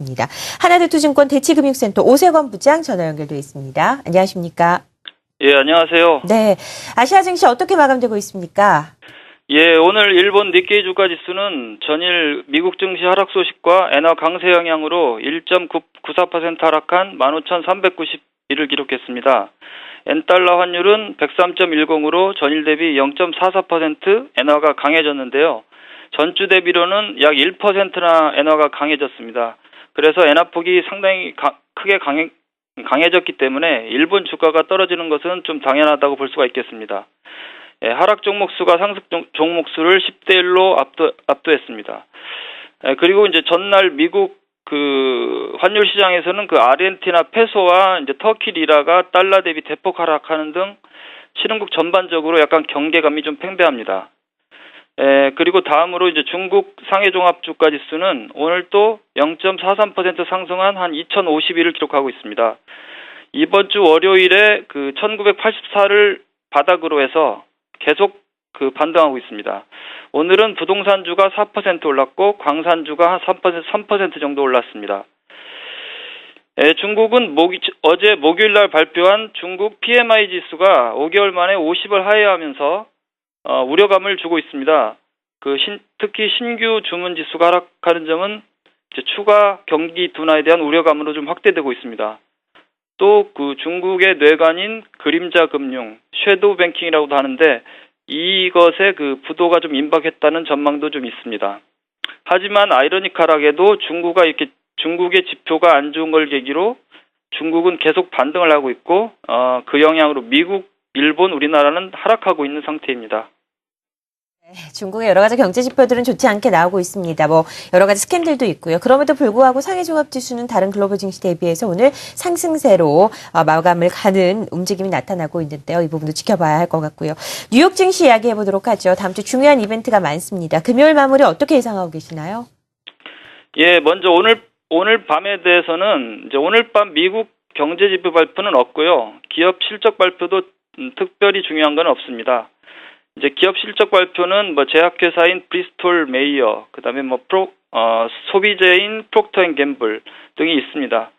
있습니다. 하나대투증권 대치금융센터 오세건 부장 전화 연결돼 있습니다. 안녕하십니까? 예, 안녕하세요. 네, 아시아 증시 어떻게 마감되고 있습니까? 예, 오늘 일본 니케이 주가 지수는 전일 미국 증시 하락 소식과 엔화 강세 영향으로 1.94% 하락한 15,391을 기록했습니다. 엔달러 환율은 103.10으로 전일 대비 0.44% 엔화가 강해졌는데요. 전주 대비로는 약 1%나 엔화가 강해졌습니다. 그래서 엔화폭이 상당히 크게 강해졌기 때문에 일본 주가가 떨어지는 것은 좀 당연하다고 볼 수가 있겠습니다. 예, 하락 종목 수가 상승 종목 수를 10대 1로 압도했습니다. 예, 그리고 이제 전날 미국 환율 시장에서는 아르헨티나 페소와 이제 터키 리라가 달러 대비 대폭 하락하는 등 신흥국 전반적으로 약간 경계감이 좀 팽배합니다. 예, 그리고 다음으로 이제 중국 상해종합주가 지수는 오늘 또 0.43% 상승한 한 2,051을 기록하고 있습니다. 이번 주 월요일에 1984를 바닥으로 해서 계속 반등하고 있습니다. 오늘은 부동산주가 4% 올랐고 광산주가 한 3% 정도 올랐습니다. 예, 중국은 어제 목요일 날 발표한 중국 PMI 지수가 5개월 만에 50을 하회하면서 우려감을 주고 있습니다. 특히 신규 주문 지수가 하락하는 점은 이제 추가 경기 둔화에 대한 우려감으로 좀 확대되고 있습니다. 또 중국의 뇌관인 그림자 금융, 섀도우 뱅킹이라고도 하는데 이것의 부도가 좀 임박했다는 전망도 좀 있습니다. 하지만 아이러니컬하게도 중국의 지표가 안 좋은 걸 계기로 중국은 계속 반등을 하고 있고 그 영향으로 미국, 일본, 우리나라는 하락하고 있는 상태입니다. 중국의 여러 가지 경제 지표들은 좋지 않게 나오고 있습니다. 여러 가지 스캔들도 있고요. 그럼에도 불구하고 상해종합지수는 다른 글로벌 증시 대비해서 오늘 상승세로 마감을 가는 움직임이 나타나고 있는데요. 이 부분도 지켜봐야 할 것 같고요. 뉴욕 증시 이야기해 보도록 하죠. 다음 주 중요한 이벤트가 많습니다. 금요일 마무리 어떻게 예상하고 계시나요? 예, 먼저 오늘 밤에 대해서는 이제 오늘 밤 미국 경제 지표 발표는 없고요. 기업 실적 발표도 특별히 중요한 건 없습니다. 이제 기업 실적 발표는 제약회사인 브리스톨 메이어, 그다음에 소비재인 프록터 앤 갬블 등이 있습니다.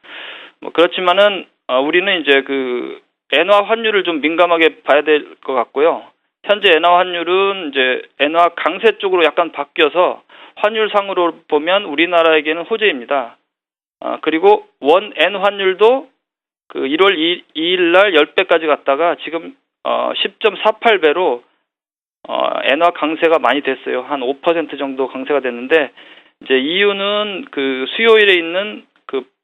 그렇지만은 우리는 이제 엔화 환율을 좀 민감하게 봐야 될 것 같고요. 현재 엔화 환율은 이제 엔화 강세 쪽으로 약간 바뀌어서 환율상으로 보면 우리나라에게는 호재입니다. 그리고 원-엔 환율도 1월 2일 날 10배까지 갔다가 지금 10.48배로 엔화 강세가 많이 됐어요. 한 5% 정도 강세가 됐는데 이제 이유는 수요일에 있는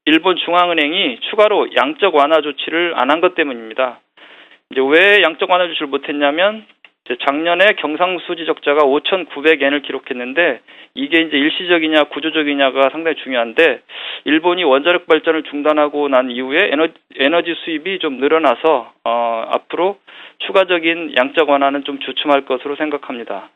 일본 중앙은행이 추가로 양적 완화 조치를 안 한 것 때문입니다. 이제 왜 양적 완화 조치를 못 했냐면 이제 작년에 경상수지 적자가 5,900엔을 기록했는데 이게 이제 일시적이냐 구조적이냐가 상당히 중요한데 일본이 원자력 발전을 중단하고 난 이후에 에너지 수입이 좀 늘어나서 앞으로 추가적인 양적 완화는 좀 주춤할 것으로 생각합니다.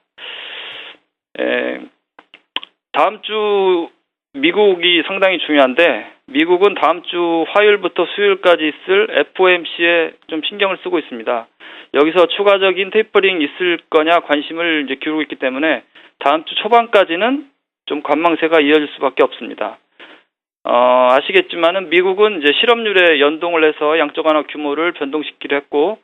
다음 주 미국이 상당히 중요한데 미국은 다음 주 화요일부터 수요일까지 있을 FOMC에 좀 신경을 쓰고 있습니다. 여기서 추가적인 테이퍼링 있을 거냐 관심을 이제 기울이고 있기 때문에 다음 주 초반까지는 좀 관망세가 이어질 수밖에 없습니다. 아시겠지만은 미국은 이제 실업률에 연동을 해서 양적 완화 규모를 변동시키기로 했고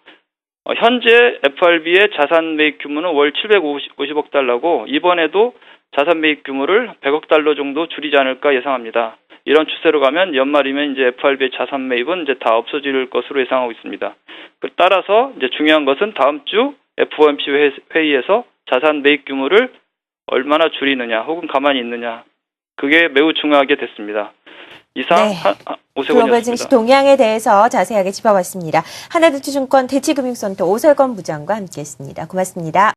현재 FRB의 자산 매입 규모는 월 750억 달러고 이번에도 자산 매입 규모를 100억 달러 정도 줄이지 않을까 예상합니다. 이런 추세로 가면 연말이면 이제 FRB의 자산 매입은 이제 다 없어질 것으로 예상하고 있습니다. 따라서 이제 중요한 것은 다음 주 FOMC 회의에서 자산 매입 규모를 얼마나 줄이느냐 혹은 가만히 있느냐 그게 매우 중요하게 됐습니다. 이상 오세건이었습니다. 글로벌 증시 동향에 대해서 자세하게 짚어봤습니다. 하나대투증권 대치금융센터 오세건 부장과 함께했습니다. 고맙습니다.